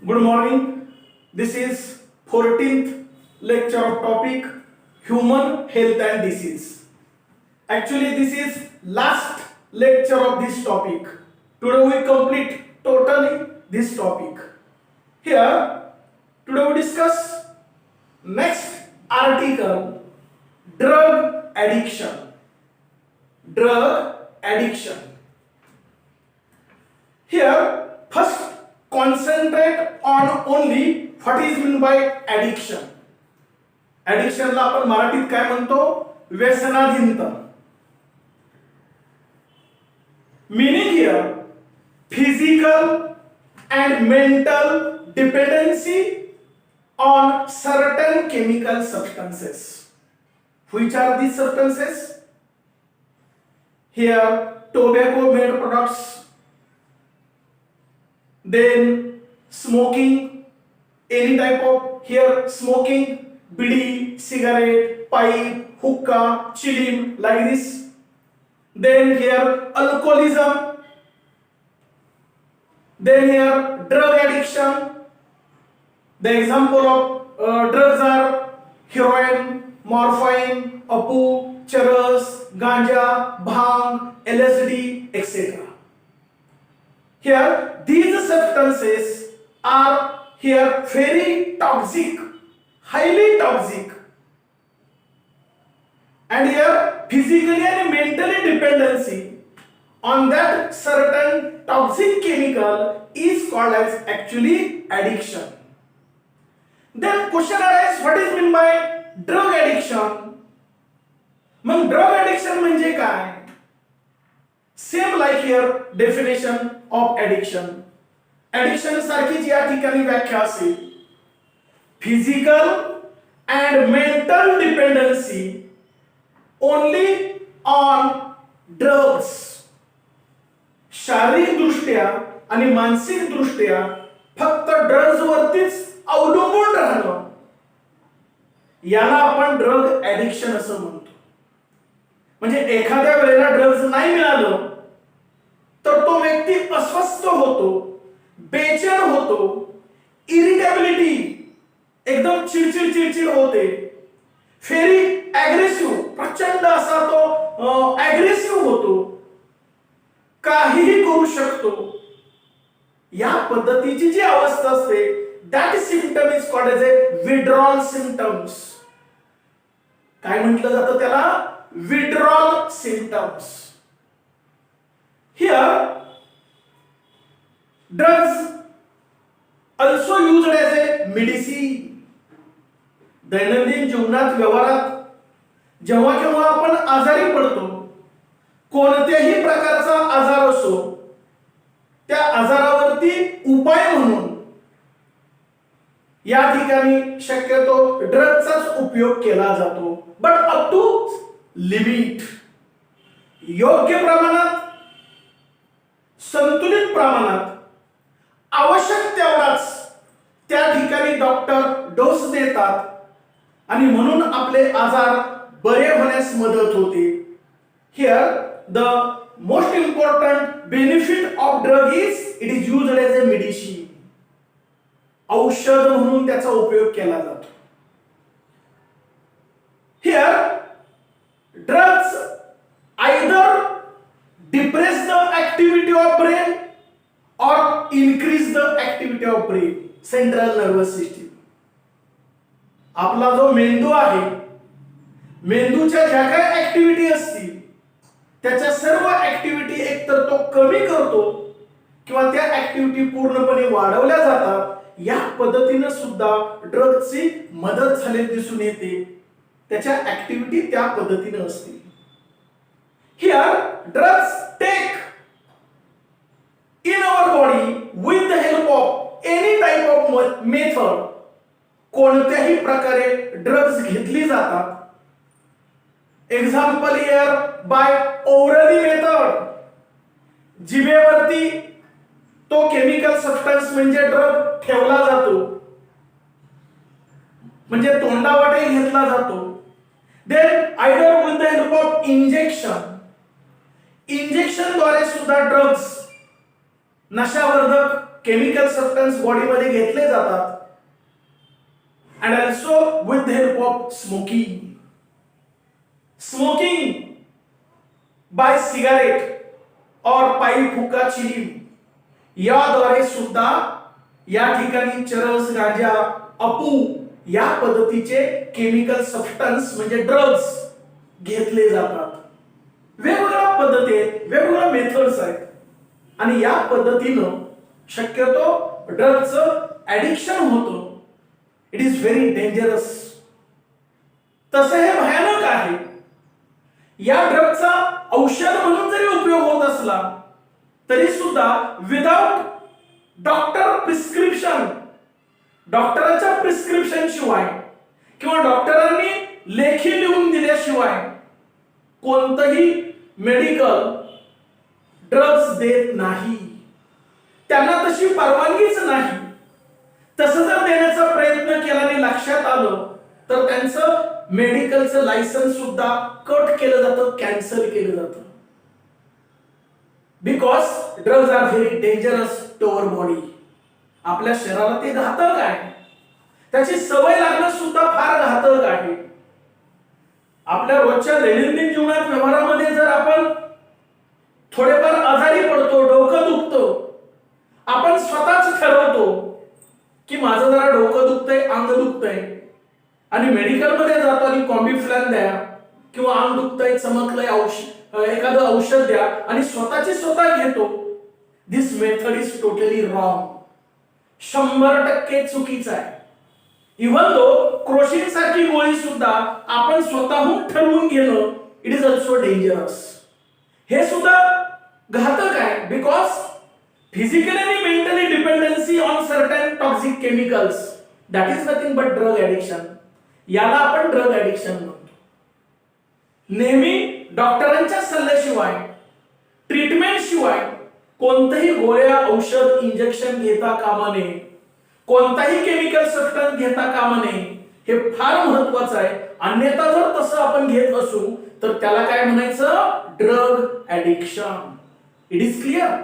Good morning. This is 14th lecture of topic human health and disease. Actually, this is last lecture of this topic. Today we complete totally this topic. Here, today we discuss next article, drug addiction. Drug addiction. Here, first concentrate on only what is meant by addiction. Addiction ला आपण मराठीत काय म्हणतो? व्यसनाधीनता. Meaning here, physical and mental dependency on certain chemical substances. Which are these substances? Here, tobacco made products, then smoking, any type of here smoking, bidi, cigarette, pipe, hookah, chilling, like this. Then here alcoholism. Then here drug addiction. The example of drugs are heroin, morphine, apu, charas, ganja, bhang, LSD, etc. Here, these substances are here very toxic, highly toxic, and here physically and mentally dependency on that certain toxic chemical is called as actually addiction. Then question arises, what is meant by drug addiction? मग drug addiction म्हणजे काय? Same like here definition of addiction. Addiction सारखीच या ठिकाणी व्याख्या असेल. Physical and mental dependency only on drugs. शारीरिक दृष्ट्या आणि मानसिक दृष्ट्या फक्त ड्रग्ज वरतीच अवलंबून राहणं याला आपण ड्रग ऍडिक्शन असं म्हणतो. म्हणजे एखाद्या वेळेला ड्रग्ज नाही मिळालं तर तो व्यक्ती अस्वस्थ होतो, बेचैन होतो, इरिटेबिलिटी, एकदम चिडचिड होते, फेरी ऍग्रेसिव्ह, प्रचंड असा तो ऍग्रेसिव्ह होतो, काहीही करू शकतो. या पद्धतीची जी अवस्था असते that symptom is called as a withdrawal symptoms. काय म्हटलं जातं त्याला? Withdrawal symptoms. Here, drugs also used as a medicine. दैनंदिन जीवनात व्यवहारात जेव्हा केव्हा आपण आजारी पडतो, कोणत्याही प्रकारचा आजार असो, त्या आजारावरती उपाय म्हणून या ठिकाणी शक्यतो ड्रगचाच उपयोग केला जातो. But up to limit. योग्य प्रमाणात, संतुलित प्रमाणात, आवश्यक तेवढाच त्या ठिकाणी डॉक्टर डोस देतात आणि म्हणून आपले आजार बरे होण्यास मदत होते. Here the most important benefit of drug is it is used as a medicine. औषध म्हणून त्याचा उपयोग केला जातो. Here drugs either depress the activity of brain or increase the activity of brain, central nervous system. आपला जो मेंदू आहे, मेंदूच्या ज्या काही ऍक्टिव्हिटी असतील त्याच्या सर्व ऍक्टिव्हिटी एकतर तो कमी करतो किंवा त्या ऍक्टिव्हिटी पूर्णपणे वाढवल्या जातात. या पद्धतीने सुद्धा ड्रगची मदत झाली दिसून येते. त्याच्या ऍक्टिव्हिटी त्या पद्धतीने असतील. Here, drugs take in our body with the help of any type of method. कोणत्याही प्रकारे ड्रग्ज घेतली जातात. Example here by orally method. जिभेवरती तो केमिकल सबस्टन्स म्हणजे ड्रग ठेवला जातो, म्हणजे तोंडावाटे घेतला जातो. Then either with the help of injection. Injection द्वारे सुद्धा ड्रग्ज नशावर्धक केमिकल सबस्टन्स बॉडीमध्ये घेतले जातात. And also with the help of smoking by cigarette और पाईप हुक्का चिलीम याद्वारे सुद्धा या ठिकाणी चरस, गांजा, अफू या पद्धतीचे केमिकल सबस्टन्स म्हणजे ड्रग्ज घेतले जातात. वेगवेगळ्या पद्धती आहेत, वेगवेगळ्या मेथड्स आहेत आणि या पद्धतीनं शक्यतो ड्रग्जचं ऍडिक्शन होतं. It is very dangerous. तसं हे भयानक आहे. या ड्रगचा औषध म्हणून जरी उपयोग होत असला तरी सुद्धा विदाउट डॉक्टर प्रिस्क्रिप्शन, डॉक्टरांच्या प्रिस्क्रिप्शन शिवाय किंवा डॉक्टरांनी लेखी लिहून दिल्याशिवाय कोणतंही मेडिकल ड्रग्ज देत नाही. त्यांना तशी परवानगीच नाही. तसं जर देण्याचा प्रयत्न केला आणि लक्षात आलं तर त्यांचं मेडिकलचं लायसन्स सुद्धा कट केलं जातं, कॅन्सल केलं जातं. Because drugs are very dangerous to our body. आपल्या शरीराला ते घातक आहे. त्याची सवय लागणं सुद्धा फार घातक आहे. आपल्या रोजच्या दैनंदिन जीवनात व्यवहारामध्ये जर आपण थोडेफार आजारी पडतो, डोकं दुखतं, आपण स्वतःच ठरवतो की माझं जरा डोकं दुखतंय, अंग दुखतंय आणि मेडिकलमध्ये जातो आणि कॉम्बिफ्लॅन द्या किंवा अंग दुखतंय, चमकलंय, एखादं औषध द्या आणि स्वतःची स्वतः घेतो. दिस मेथड इज टोटली रॉंग. 100% चुकीचं आहे. इव्हन दो क्रोशिन सारखी गोळी सुद्धा आपण स्वतःहून ठरवून घेणं इट इज ऑल्सो डेंजरस. हे सुद्धा घातक आहे. बिकॉज फिजिकली आणि mentally dependency on certain toxic chemicals that is nothing but drug addiction. याला आपण ड्रग ऍडिक्शन म्हणतो. नेहमी डॉक्टरांच्या सल्ल्याशिवाय, ट्रीटमेंट शिवाय कोणतंही गोळ्या, औषध, इंजेक्शन घेता कामा नये. कोणताही केमिकल सबस्टन्स घेता कामा नये. हे फार महत्वाचं आहे. अन्यथा जर तसं आपण घेत असू तर त्याला काय म्हणायचं? Drug addiction. It is clear.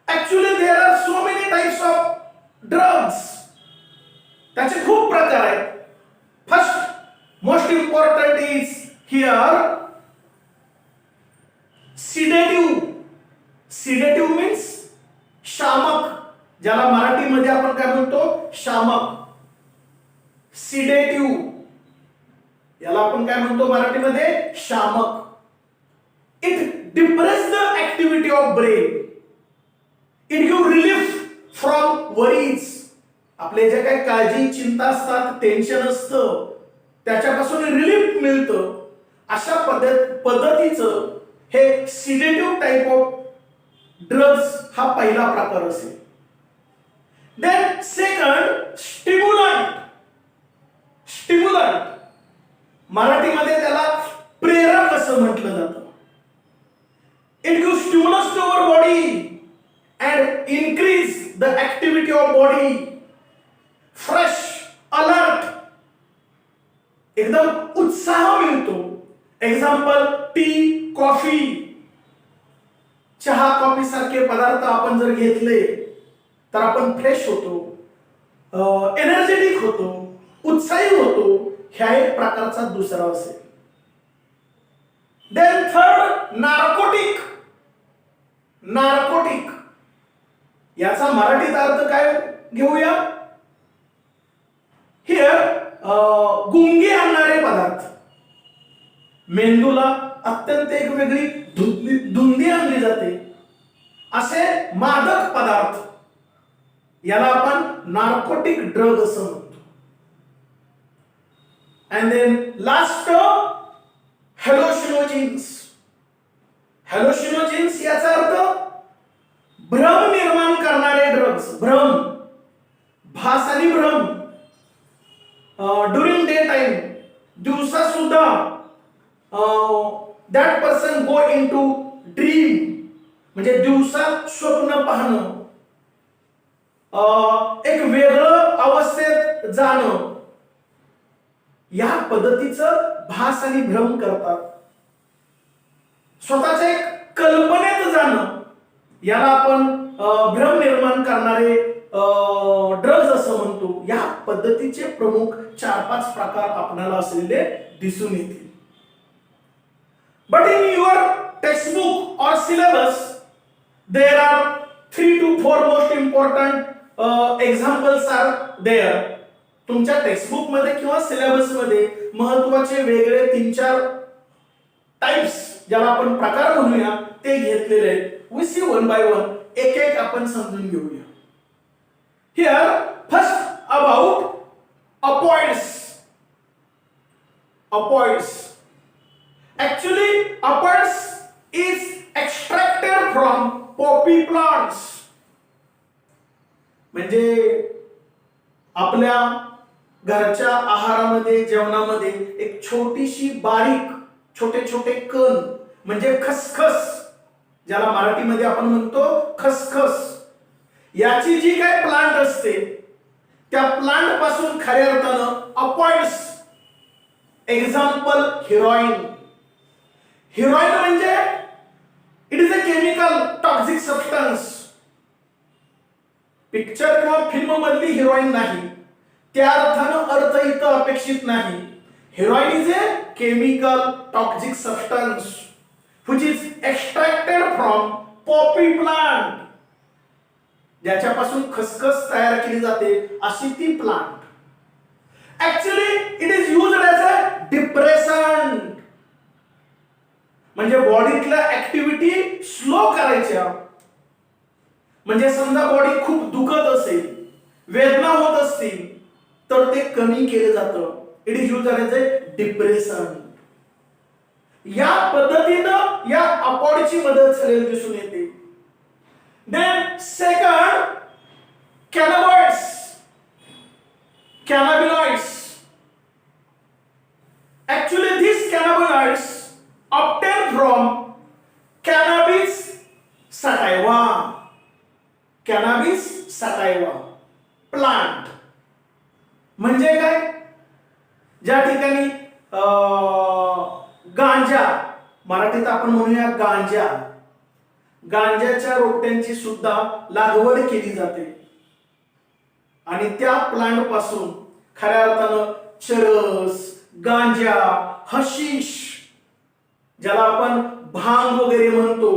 Actually there are so many types of drugs. त्याचे खूप प्रकार आहेत. First most important is here sedative. Sedative means शामक, ज्याला मराठीमध्ये आपण काय म्हणतो? शामक. सिडेटिव्ह याला आपण काय म्हणतो मराठीमध्ये? शामक. It depress the activity of brain. It give relief from worries. आपले जे काही काळजी, चिंता असतात, टेन्शन असतं, त्याच्यापासून रिलीफ मिळतं. अशा पद्धतीचं हे सिडेटिव्ह टाइप ऑफ ड्रग्स हा पहिला प्रकार असेल. Then second stimulant. स्टिम्युलंट मराठीमध्ये त्याला प्रेरक असं म्हटलं जातं. It give stimulus to our body and increase the activity of body. Fresh, alert, एकदम उत्साह मिळतो. एक्झाम्पल टी, कॉफी, चहा, कॉफी सारखे पदार्थ आपण जर घेतले तर आपण फ्रेश होतो, एनर्जेटिक होतो, उत्साही होतो. ह्या एक प्रकारचा दुसरा असेल. Then third narcotic. नार्कोटिक याचा मराठीत अर्थ काय घेऊया? हिअर गुंगी आणणारे पदार्थ. मेंदूला अत्यंत एक वेगळी धुंदी आणली जाते असे मादक पदार्थ याला आपण नार्कोटिक ड्रग असं म्हणतो. And then last hallucinogens. Hallucinogens याचा अर्थ भ्रम निर्माण करणारे ड्रग्स. भ्रम, भास आणि भ्रम. ड्युरिंग डे टाइम, दिवसा सुद्धा that person go into dream, म्हणजे दिवसा स्वप्न पाहणं, एक वेगळं अवस्थेत जाणं, या पद्धतीचं भास आणि भ्रम करतात. स्वतःच्या एक कल्पनेत जाणं, याला आपण भ्रम निर्माण करणारे ड्रग्ज असं म्हणतो. या पद्धतीचे प्रमुख 4-5 प्रकार आपल्याला असलेले दिसून येतील. बट इन युअर टेक्स्टबुक और syllabus there are 3 to 4 most important examples are there. तुमच्या टेक्स्टबुक मध्ये किंवा सिलेबस मध्ये महत्वाचे वेगळे 3-4 टाइप्स ज्याला आपण प्रकार म्हणूया ते घेतलेले आहेत. We see one by one, एक एक आपण समजून घेऊया. Here first about opioids. Opioids actually aphids is extracted from poppy plants. म्हणजे आपल्या घरच्या आहारामध्ये जेवणामध्ये एक छोटीशी बारीक छोटे छोटे कण म्हणजे खसखस, ज्याला मराठीमध्ये आपण म्हणतो खसखस, याची जी काय प्लांट असते त्या प्लांट पासून खऱ्या अर्थानं अपॉइड्स. Example heroin. हिरोईन म्हणजे it is a chemical toxic substance. Picture किंवा फिल्म मधली हिरोईन नाही, त्या अर्थानं अर्थ इथं अपेक्षित नाही. Heroin is a chemical toxic substance which is extracted from poppy plant. ज्याच्यापासून खसखस तयार केली जाते अशी ती plant. Actually it is used as a depressant. म्हणजे बॉडीतल्या ऍक्टिव्हिटी स्लो करायच्या. म्हणजे समजा बॉडी खूप दुखत असेल, वेदना होत असतील तर ते कमी केलं जातं. It is used as a depressant. या पद्धतीनं या अपॉइडची मदत झालेली दिसून येते. Then second cannabinoids. Cannabinoids. Actually these cannabinoids obtained from cannabis sativa. Cannabis sativa plant म्हणजे काय? ज्या ठिकाणी गांजा, मराठीत आपण म्हणूया गांजा, गांजाच्या रोपट्यांची सुद्धा लागवड केली जाते आणि त्या प्लांट पासून खऱ्या अर्थानं चरस, गांजा, हशीश, ज्याला आपण भांग वगैरे म्हणतो,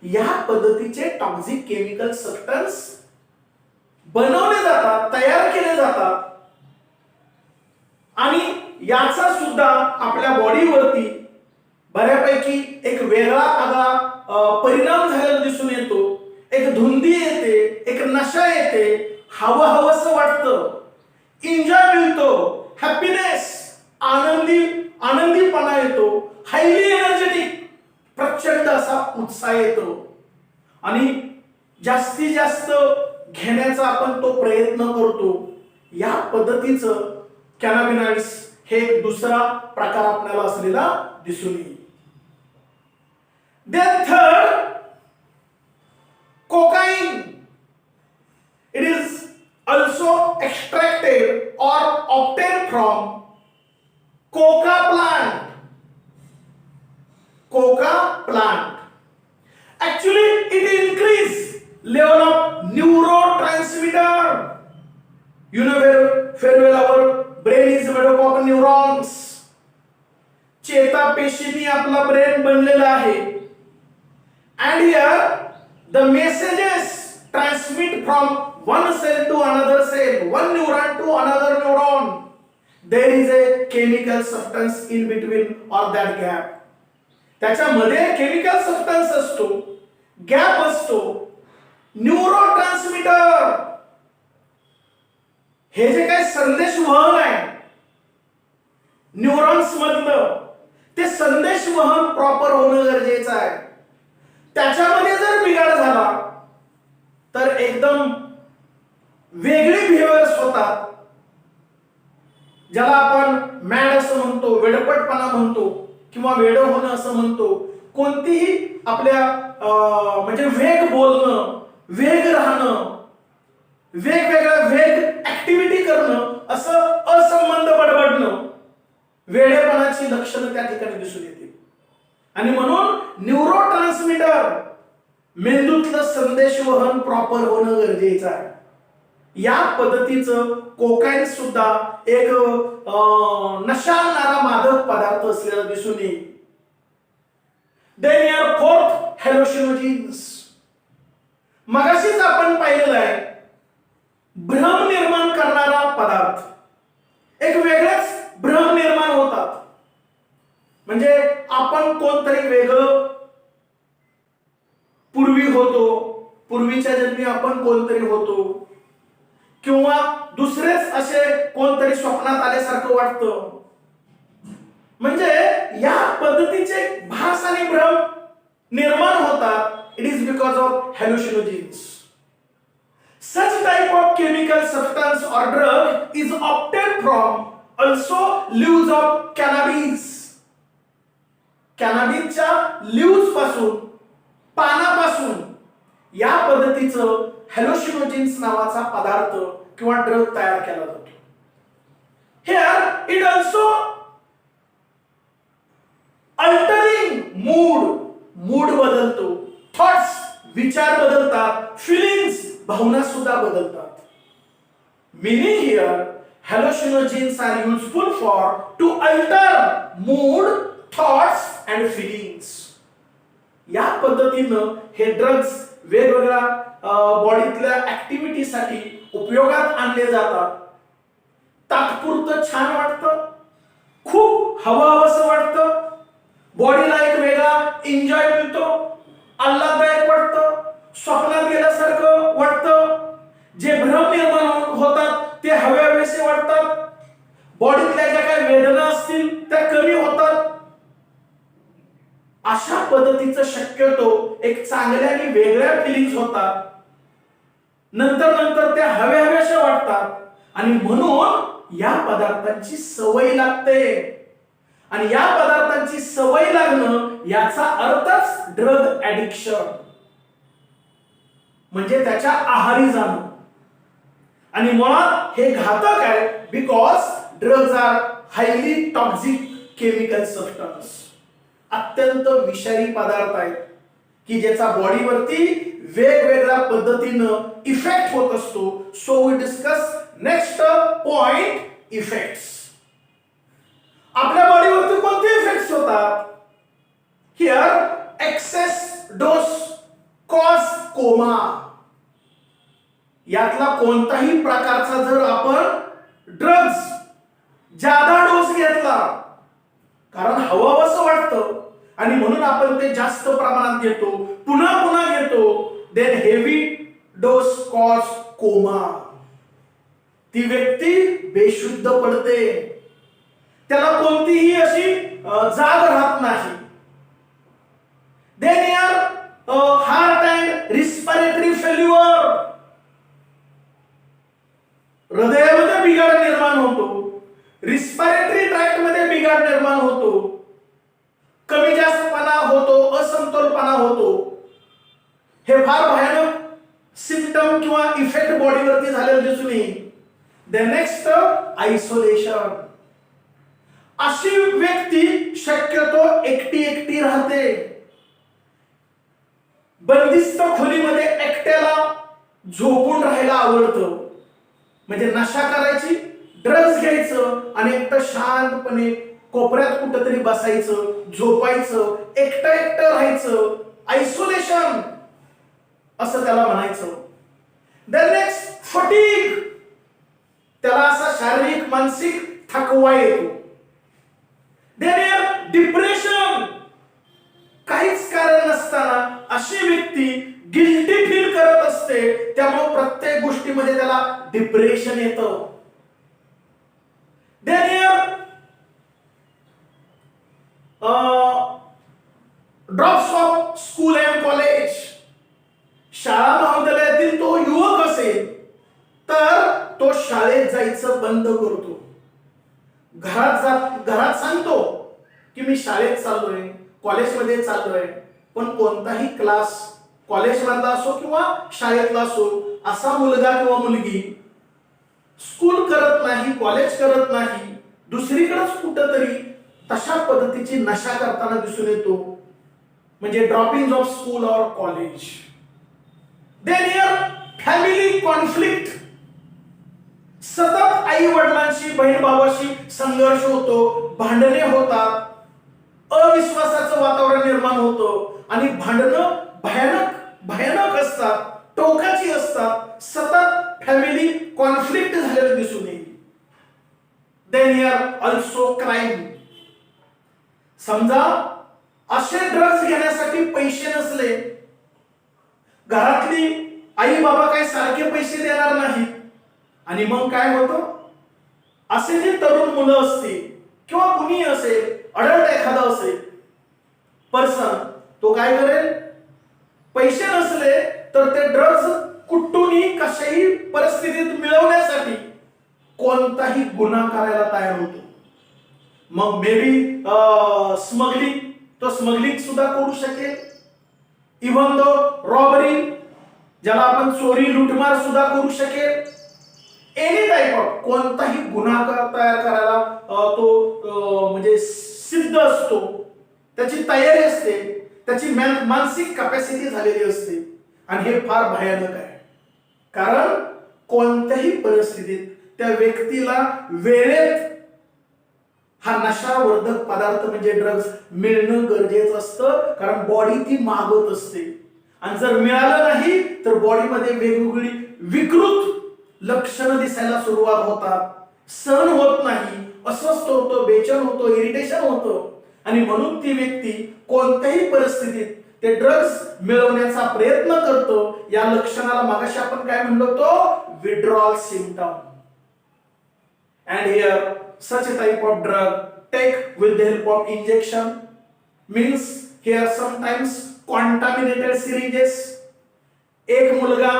या पद्धतीचे टॉक्सिक केमिकल सबस्टन्स बनवले जातात, तयार केले जातात आणि याचा सुद्धा आपल्या बॉडीवरती बऱ्यापैकी एक वेगळा आगळा परिणाम झालेला दिसून येतो. एक धुंदी येते, एक नशा येते, हवं हवंसं वाटतं, एन्जॉय मिळतो, हॅपीनेस, आनंदीपणा येतो, हायली एनर्जेटिक, प्रचंड असा उत्साह येतो आणि जास्तीत जास्त घेण्याचा आपण तो प्रयत्न करतो. या पद्धतीचं कॅनाबिनॉइड्स हे एक दुसरा प्रकार आपल्याला असलेला दिसून येईल. Then third cocaine. It is also extracted or obtained from coca plant. Coca plant. Actually, it increase level of neurotransmitter. You know very well our brain is made up of neurons. चेतापेशींनी आपला brain बनलेला आहे. And here the messages transmit from one cell to another cell, one neuron to another neuron. There is a chemical substance in between or that gap. त्याच्यामध्ये chemical substance असतो, gap असतो, neurotransmitter. हे जे काही संदेश वहन आहे न्यूरॉन्स मधलं, ते संदेश वहन प्रॉपर होणं गरजेचं आहे. त्याच्यामध्ये जर बिघाड झाला तर एकदम वेगळी बिहेवियर्स होतात, ज्याला आपण मॅड असं म्हणतो, वेडपटपणा म्हणतो किंवा वेड होणं असं म्हणतो. कोणतीही आपल्या म्हणजे वेग बोलणं, वेग राहणं, वेगवेगळ्या वेग ऍक्टिव्हिटी करणं, असं असंबंध बडबडणं, वेडेपणाची लक्षणं त्या ठिकाणी दिसून येते. आणि म्हणून न्यूरोट्रान्समीटर मेंदूतलं संदेशवहन प्रॉपर होणं गरजेचं आहे. या पद्धतीचं कोकाईन सुद्धा एक नशा आणणारा मादक पदार्थ असलेला दिसून येईल. देन यार फोर्थ हॅलोसिनोजिन्स. मगाशीच आपण पाहिलेलं आहे भ्रम निर्माण करणारा पदार्थ. एक वेगळेच भ्रम निर्माण होतात. म्हणजे आपण कोणतरी वेगळं पूर्वी होतो, पूर्वीच्या जन्मी आपण कोणतरी होतो, किंवा दुसरेच असे कोणतरी स्वप्नात आल्यासारखं वाटतं. म्हणजे या पद्धतीचे भास आणि भ्रम निर्माण होतात. It is because of hallucinogens. Such type of chemical substance or drug is obtained from also leaves of cannabis. कॅनॅबिसच्या लीव्स पासून, पानापासून या पद्धतीचं हॅलोसिनोजिन्स नावाचा पदार्थ किंवा ड्रग तयार केला जातो. Here it also altering mood बदलतो, थॉट्स विचार बदलतात, फिलिंग्स भावना सुद्धा बदलतात. Meaning here hallucinogens are useful for to alter mood, thoughts and feelings. या पद्धतीनं हे ड्रग्ज वेगवेगळ्या बॉडीतल्या ऍक्टिव्हिटीसाठी उपयोगात आणले जातात. तात्पुरतं छान वाटतं, खूप हवंसं वाटतं, बॉडीला एक वेगळा एन्जॉय मिळतो, आल्हाददायक वाटतं, स्वप्नात गेल्यासारखं वाटतं. जे भ्रम निर्माण होतात ते हवेसे वाटतात. बॉडीतल्या ज्या काही वेदना असतील त्या कमी होतात. अशा पद्धतीचं शक्यतो एक चांगल्या आणि वेगळ्या फिलिंग्स होतात. नंतर त्या हवेसे वाटतात आणि म्हणून या पदार्थांची सवय लागते. आणि या पदार्थांची सवय लागणं याचा अर्थच ड्रग ऍडिक्शन, म्हणजे त्याच्या आहारी जाणं. आणि मुळात हे घातक आहे. Because drugs are highly toxic chemical substance. अत्यंत विषारी पदार्थ आहेत की ज्याचा बॉडीवरती वेगवेगळ्या पद्धतीनं इफेक्ट होत असतो. So we discuss next point, effects. आपल्या बॉडीवरती कोणते इफेक्ट्स होतात? Here excess dose cause coma. यातला कोणताही प्रकारचा जर आपण ड्रग्ज जादा डोस घेतला, कारण हवंसं वाटतं आणि म्हणून आपण ते जास्त प्रमाणात घेतो, पुन्हा घेतो, then heavy dose cause coma. ती व्यक्ती बेशुद्ध पडते, त्याला कोणतीही अशी जाग राहत नाही. देन यार हार्ट अँड रिस्पिरेटरी फेल्युअर. हृदयामध्ये बिघाड निर्माण होतो, रिस्पिरेटरी ट्रॅक्ट मध्ये बिघाड निर्माण होतो, कमी जास्तपणा होतो, असमतोलपणा होतो. हे फार भयानक सिम्पटम किंवा इफेक्ट बॉडीवरती झालेलं दिसून येईल. The next isolation. अशी व्यक्ती शक्यतो एकटी राहते. बंदिस्त खोलीमध्ये एकट्याला झोपून राहायला आवडतं. म्हणजे नशा करायची, ड्रग्ज घ्यायचं आणि एकटं शांतपणे कोपऱ्यात कुठंतरी बसायचं, झोपायचं, एकटं राहायचं. आयसोलेशन असं त्याला म्हणायचं. Then next fatigue. त्याला असा शारीरिक मानसिक थकवा येतो. Then depression. काहीच कारण नसताना अशी व्यक्ती गिल्टी फील करत असते, त्यामुळे प्रत्येक गोष्टीमध्ये त्याला डिप्रेशन येतं. Drops of school and college. शाळा महाविद्यालयातील तो युवक असेल तर तो शाळेत जायचं बंद करतो. घरात सांगतो की मी शाळेत चाललोय, कॉलेजमध्ये चाललोय, पण कोणताही क्लास कॉलेजमधला असो किंवा शाळेतला असो असा मुलगा किंवा मुलगी स्कूल करत नाही, कॉलेज करत नाही, दुसरीकडेच कुठंतरी तशा पद्धतीची नशा करताना दिसून येतो. म्हणजे ड्रॉपिंग ऑफ स्कूल और college. Then here family conflict, सतत आई वडिलांशी बहीण भावाशी संघर्ष होतो, भांडणे होतात, अविश्वासाचं वातावरण निर्माण होतं आणि भांडणं भयानक भयानक असतात, टोकाची असतात, सतत फॅमिली कॉन्फ्लिक्ट झालेलं दिसून येईल. Then here also crime. समजा असे ड्रग्ज घेण्यासाठी पैसे नसले, घरातली आई बाबा काही सारखे पैसे देणार नाहीत, आणि मग काय होतं, असे जे तरुण मुलं असतील किंवा कुणी असेल, अडल्ट एखादा असेल पर्सन, तो काय करेल, पैसे नसले तर ते ड्रग्ज कुठूनही कशाही परिस्थितीत मिळवण्यासाठी कोणताही गुन्हा करायला तयार होतो. मग मे बी स्मगलिंग, तो स्मगलिंग सुद्धा करू शकेल, इव्हन दो रॉबरी, ज्याला आपण चोरी लुटमार सुद्धा करू शकेल, एनी टाइप ऑफ कोणताही गुन्हा तयार करायला तो म्हणजे सिद्ध असतो, त्याची तयारी असते, त्याची मानसिक कॅपॅसिटी झालेली असते. आणि हे फार भयानक आहे, कारण कोणत्याही परिस्थितीत त्या व्यक्तीला वेळेत हा नशावर्धक पदार्थ म्हणजे ड्रग्ज मिळणं गरजेचं असतं, कारण बॉडी ती मागत असते. आणि जर मिळालं नाही तर बॉडीमध्ये वेगवेगळी विकृत लक्षणं दिसायला सुरुवात होतात, सहन होत नाही, अस्वस्थ होतो, बेचैन होतो, इरिटेशन होतं, आणि म्हणून ती व्यक्ती कोणत्याही परिस्थितीत ते ड्रग्ज मिळवण्याचा प्रयत्न करतो. या लक्षणाला मागाशी आपण काय म्हणलो होतो, withdrawal symptom. And here such a type of drug take with the help of injection means here sometimes contaminated syringes. एक मुलगा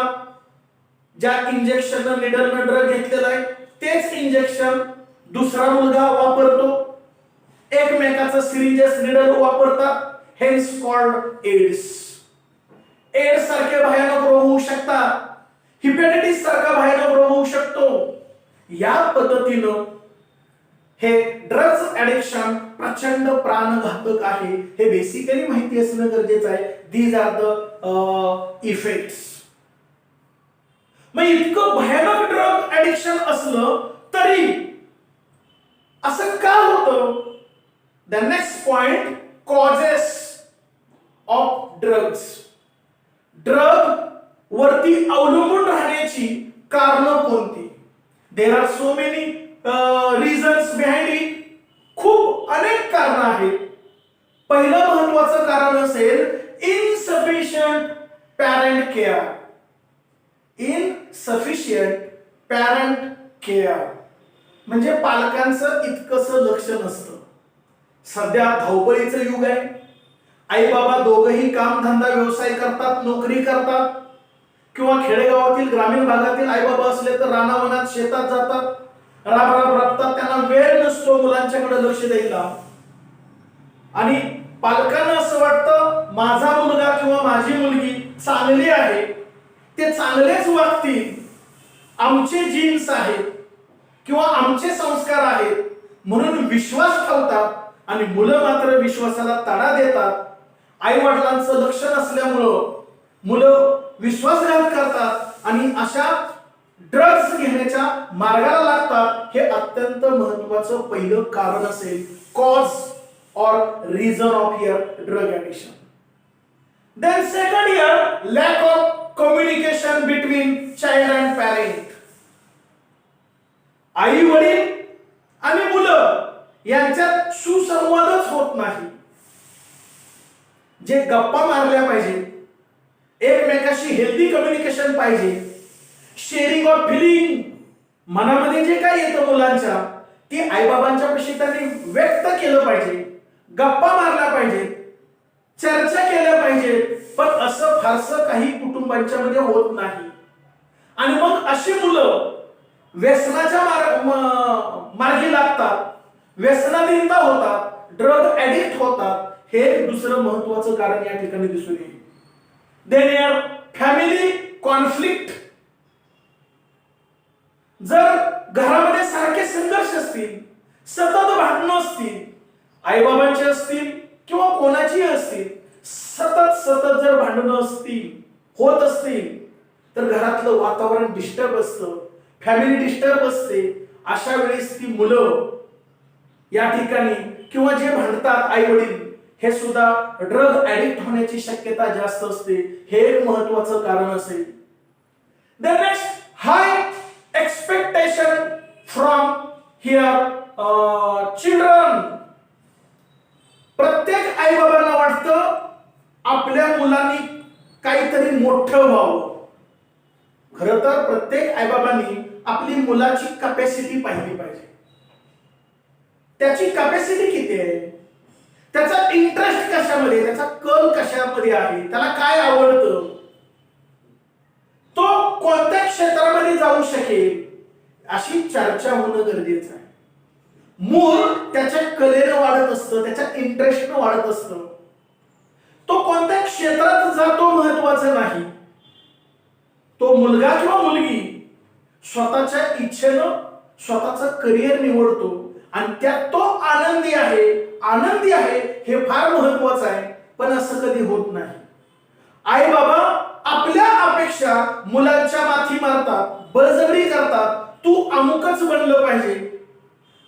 ज्या इंजेक्शन निडलनं ड्रग घेतलेला आहे तेच इंजेक्शन दुसरा मुलगा वापरतो, एकमेकाचं सिरिंजेस निडल वापरतात, हेन्स कॉल्ड एड्स. एड्स सारखे भयानक रोग होऊ शकतात, हिपॅटायटिस सारखा भयानक रोग होऊ शकतो. या पद्धतीनं हे ड्रग्ज ऍडिक्शन प्रचंड प्राणघातक आहे, हे बेसिकली माहिती असणं गरजेचं आहे. These are the effects. मग इतकं भयानक ड्रग ऍडिक्शन असलं तरी असं का होतं? The next point, causes of drugs. Drug वरती अवलंबून राहण्याची कारणं कोणती? There are so many reasons behind it. खूप अनेक कारण आहेत. पहिलं महत्वाचं कारण असेल insufficient parent care. Insufficient parent care म्हणजे पालकांचं इतकंसं लक्ष नसतं. सध्या धावपळीचं युग आहे, आई बाबा दोघंही कामधंदा व्यवसाय करतात, नोकरी करतात, किंवा खेडेगावातील ग्रामीण भागातील आई बाबा असले तर रानावनात शेतात जातात, राबतात, त्यांना वेळ नसतो मुलांच्याकडे लक्ष द्यायला. आणि पालकांना असं वाटतं माझा मुलगा किंवा माझी मुलगी चांगली आहे, ते चांगलेच वागतील, आमचे जीन्स आहेत किंवा आमचे संस्कार आहेत म्हणून विश्वास ठेवतात, आणि मुलं मात्र विश्वासाला तडा देतात. आई वडिलांचं लक्ष नसल्यामुळं मुलं विश्वासघात करतात आणि अशा ड्रग्ज घेण्याच्या मार्गाला लागतात. हे अत्यंत महत्वाचं पहिलं कारण असेल, कॉज और reason of your drug addiction. Then second year, lack of communication between child and parent. आई वडील आणि मुलं यांच्यात सुसंवादच होत नाही. जे गप्पा मारल्या पाहिजे, एकमेकाशी हेल्दी कम्युनिकेशन पाहिजे, शेअरिंग ऑफ फिलिंग, मनामध्ये जे काय येतं मुलांच्या ते आईबाबांच्या पाशी त्यांनी व्यक्त केलं पाहिजे, गप्पा मारल्या पाहिजे, चर्चा केल्या पाहिजे. पण असं फारसं काही कुटुंबांच्या मध्ये होत नाही. आणि मग अशी मुलं व्यसनाच्या मार्गी लागतात, व्यसनाधीनता होतात, ड्रग ऍडिक्ट होतात. हे दुसरं महत्वाचं कारण या ठिकाणी दिसून येईल. देन यार फॅमिली कॉन्फ्लिक्ट. जर घरामध्ये सारखे संघर्ष असतील, सतत भांडणं असतील, आईबाबांचे असतील किंवा कोणाची असतील, सतत जर भांडणं असतील, होत असतील, तर घरातलं वातावरण डिस्टर्ब असतं, फॅमिली डिस्टर्ब असते. अशा वेळेस ती मुलं या ठिकाणी किंवा जे म्हणतात आई वडील हे सुद्धा ड्रग ऍडिक्ट होण्याची शक्यता जास्त असते. हे एक महत्वाचं कारण असेल. The next, high expectation from here children. प्रत्येक आई बाबांना वाटतं आपल्या मुलांनी काहीतरी मोठं व्हावं. खरं तर प्रत्येक आई बाबांनी आपली मुलाची कॅपॅसिटी पाहिली पाहिजे. त्याची कॅपॅसिटी किती आहे, त्याचा इंटरेस्ट कशामध्ये, त्याचा कल कशामध्ये आहे, त्याला काय आवडतं, तो कोणत्या क्षेत्रामध्ये जाऊ शकेल, अशी चर्चा होणं गरजेचं आहे. मूळ त्याच्या कलेनं वाढत असतं, त्याच्या इंटरेस्टनं वाढत असतं. तो कोणत्या क्षेत्रात जातो महत्वाचं नाही. तो मुलगा किंवा मुलगी स्वतःच्या इच्छेनं स्वतःचं करिअर निवडतो आणि त्यात तो आनंदी आहे हे फार महत्वाचं आहे. पण असं कधी होत नाही. आई बाबा आपल्या अपेक्षा मुलांच्या माथी मारतात, बळजबरी करतात. तू अमुकच बनलं पाहिजे.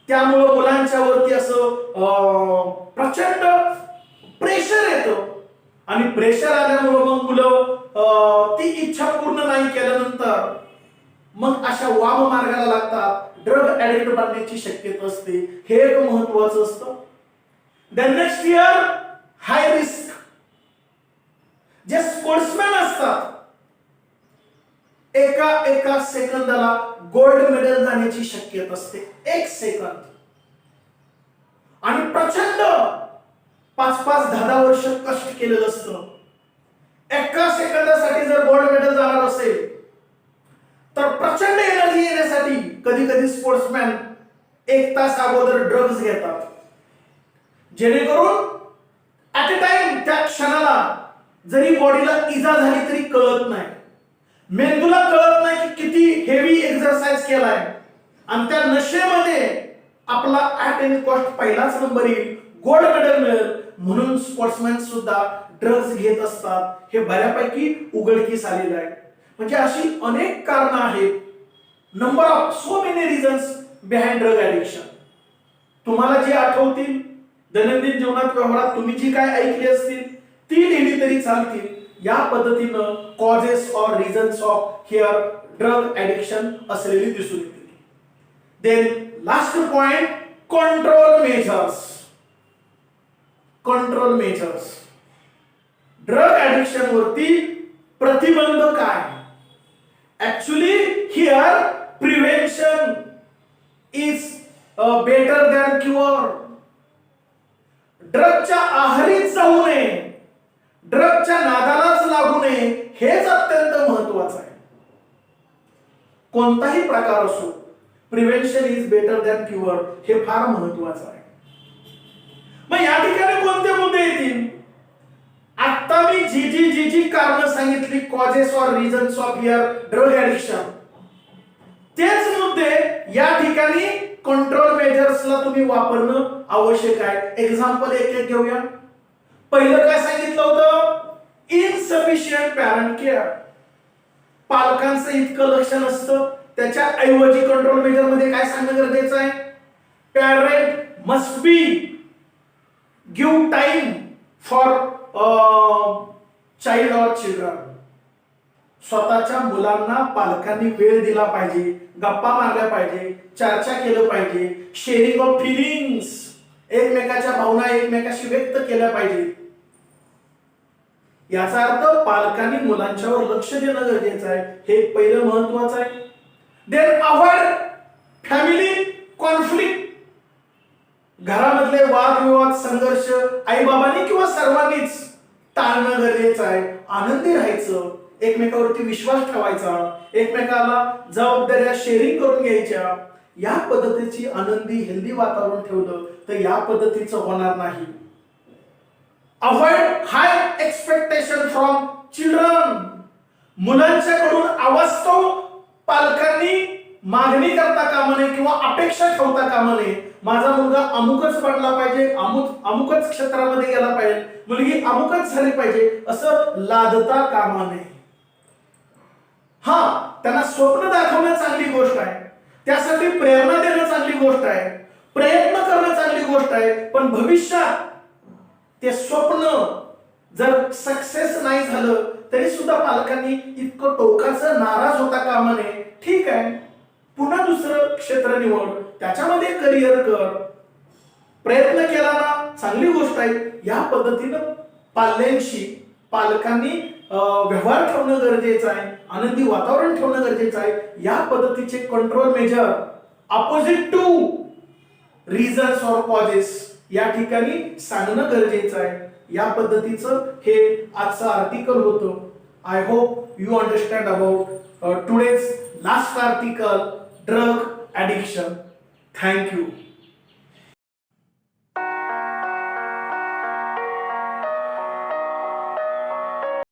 त्यामुळं मुलांच्या वरती असं प्रचंड प्रेशर येतं आणि प्रेशर आल्यामुळं मग मुलं ती इच्छा पूर्ण नाही केल्यानंतर मग अशा वाम मार्गाला लागतात, ड्रग ऍडिक्ट बनण्याची शक्यता असते. हे एक महत्वाचं असतं. The next year high risk. जे स्पोर्ट्समॅन असतात एका सेकंदाला गोल्ड मेडल जाण्याची शक्यता असते. 1 सेकंद. आणि प्रचंड 5-5, 10-10 वर्ष कष्ट केलेलं असतं. एका सेकंदासाठी जर गोल्ड मेडल जाणार असेल तर प्रचंड एनर्जी येण्यासाठी कधी कधी स्पोर्ट्समॅन 1 तास अगोदर ड्रग्ज घेतात, जेणेकरून ऍट अ टाइम त्या क्षणाला जरी बॉडीला इजा झाली तरी कळत नाही, मेंदूला कळत नाही की किती हेवी एक्सरसाइज केलाय आणि त्या नशेमध्ये आपला ऍट एनी कॉस्ट पहिलाच नंबर येईल, गोल्ड मेडल मिळेल. म्हणून स्पोर्ट्समॅन सुद्धा ड्रग्ज घेत असतात. हे बऱ्यापैकी उघडकीस आलेलं आहे. म्हणजे अशी अनेक कारणं आहेत. Number of so many reasons behind drug addiction. तुम्हाला जे आठवतील दैनंदिन जीवनात व्यवहारात तुम्ही जी काय ऐकली असतील ती लिहिली तरी चालतील. या पद्धतीनं causes or reasons of here drug addiction असलेली दिसून येतील. Then last point, control measures. Control measures. Drug addiction वरती प्रतिबंध काय? Actually here prevention is better than cure. ड्रगच्या आहारीच जाऊ नये, ड्रगच्या नादालाच लागू नये, हेच अत्यंत महत्वाचं आहे. कोणताही प्रकार असो, prevention is better than cure हे फार महत्वाचं आहे. मग या ठिकाणी कोणते मुद्दे येतील? आता मी जी कारणं सांगितली, causes or reasons of here drug addiction, तेच मुद्दे या ठिकाणी कंट्रोल मेजर्सला तुम्ही वापरणं आवश्यक आहे. एक्झाम्पल एक घेऊया. पहिलं काय सांगितलं होतं? Insufficient parent care. पालकांचं इतकं लक्ष नसतं. त्याच्या ऐवजी कंट्रोल मेजर मध्ये काय सांगणं गरजेचं आहे? Parent must be give time for child or children. स्वतःच्या मुलांना पालकांनी वेळ दिला पाहिजे, गप्पा मारल्या पाहिजे, चर्चा केलं पाहिजे, शेअरिंग ऑफ फिलिंग्स, एकमेकाच्या भावना एकमेकाशी व्यक्त केल्या पाहिजे. याचा अर्थ पालकांनी मुलांच्यावर लक्ष देणं गरजेचं आहे. हे पहिलं महत्वाचं आहे. Then avoid family conflict. घरामधले वादविवाद, संघर्ष आई बाबांनी किंवा सर्वांनीच टाळणं गरजेचं आहे. आनंदी राहायचं, एकमेकावरती विश्वास ठेवायचा, एकमेकाला जबाबदाऱ्या शेअरिंग करून घ्यायच्या. या पद्धतीची आनंदी हेल्दी वातावरण ठेवलं तर या पद्धतीचं होणार नाही. Avoid high expectation from children. मुलांच्याकडून अवास्तव पालकांनी मागणी करता कामा नये किंवा अपेक्षा ठेवता कामा नये. माझा मुलगा अमुकच बनला पाहिजे, अमुकच क्षेत्रामध्ये गेला पाहिजे, मुलगी अमुकच झाली पाहिजे, असं लादता कामा नये. त्यांना स्वप्न दाखवणं चांगली गोष्ट आहे, त्यासाठी प्रेरणा देणं चांगली गोष्ट आहे, प्रयत्न करणं चांगली गोष्ट आहे, पण भविष्यात ते स्वप्न जर सक्सेस नाही झालं तरी सुद्धा पालकांनी इतकं टोकाचं नाराज होता कामा नये. ठीक आहे, पुन्हा दुसरं क्षेत्र निवड, त्याच्यामध्ये करिअर कर, प्रयत्न केला ना चांगली गोष्ट आहे. या पद्धतीनं पालकांनी व्यवहार ठेवणं गरजेचं आहे, आनंदी वातावरण ठेवणं गरजेचं आहे. या पद्धतीचे control measure opposite to reasons or causes या ठिकाणी सांगणं गरजेचं आहे. या पद्धतीचं हे आजचं आर्टिकल होतं. I hope you understand about today's last article, drug addiction. Thank you.